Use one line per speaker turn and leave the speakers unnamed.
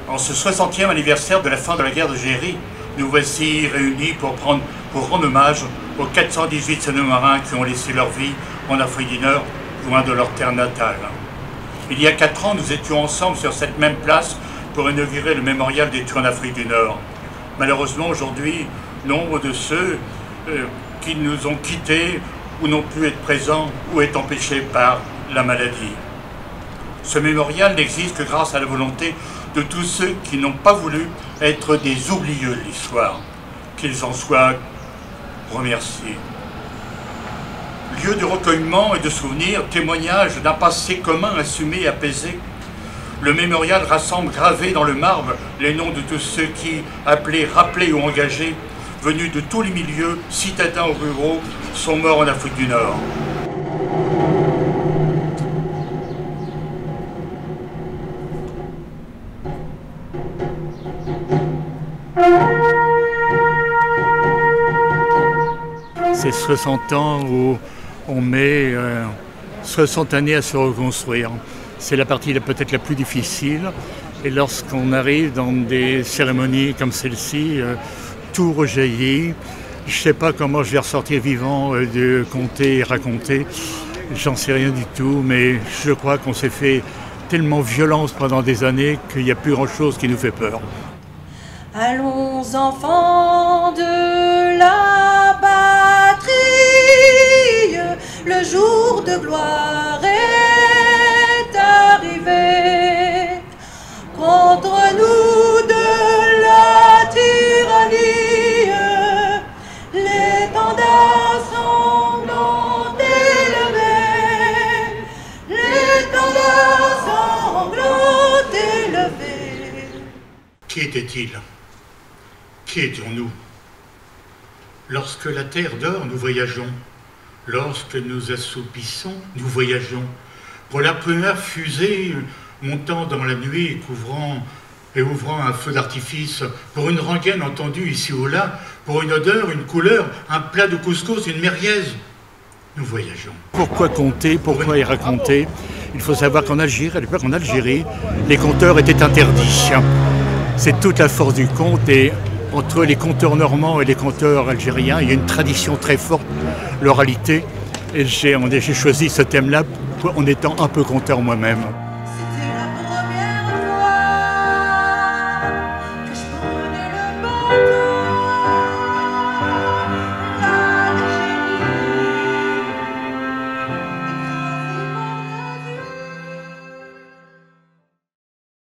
En ce 60e anniversaire de la fin de la guerre d'Algérie, nous voici réunis pour rendre hommage aux 418 Sénémarins qui ont laissé leur vie en Afrique du Nord, loin de leur terre natale. Il y a 4 ans, nous étions ensemble sur cette même place pour inaugurer le mémorial des tués en Afrique du Nord. Malheureusement, aujourd'hui, nombre de ceux qui nous ont quittés ou n'ont pu être présents ou être empêchés par la maladie. Ce mémorial n'existe que grâce à la volonté de tous ceux qui n'ont pas voulu être des oublieux de l'histoire. Qu'ils en soient remerciés. Lieu de recueillement et de souvenirs, témoignage d'un passé commun assumé et apaisé, le mémorial rassemble gravés dans le marbre les noms de tous ceux qui, appelés, rappelés ou engagés, venus de tous les milieux, citadins ou ruraux, sont morts en Afrique du Nord. C'est 60 ans où on met 60 années à se reconstruire. C'est la partie peut-être la plus difficile. Et lorsqu'on arrive dans des cérémonies comme celle-ci, tout rejaillit. Je ne sais pas comment je vais ressortir vivant de compter et raconter. J'en sais rien du tout, mais je crois qu'on s'est fait tellement violence pendant des années qu'il n'y a plus grand-chose qui nous fait peur.
Allons enfants de la patrie, le jour de gloire est arrivé. Contre nous de la tyrannie, l'étendard sanglant élevé, l'étendard sanglant élevé.
Qui était-il ? Qui étions-nous ? Lorsque la terre dort, nous voyageons. Lorsque nous assoupissons, nous voyageons. Pour la première fusée montant dans la nuit et ouvrant un feu d'artifice, pour une rengaine entendue ici ou là, pour une odeur, une couleur, un plat de couscous, une merguez, nous voyageons. Pourquoi compter ? Pourquoi y raconter ? Il faut savoir qu'en Algérie, à l'époque en Algérie, les conteurs étaient interdits. C'est toute la force du conte, et entre les conteurs normands et les conteurs algériens, il y a une tradition très forte, l'oralité. Et j'ai choisi ce thème-là en étant un peu conteur moi-même.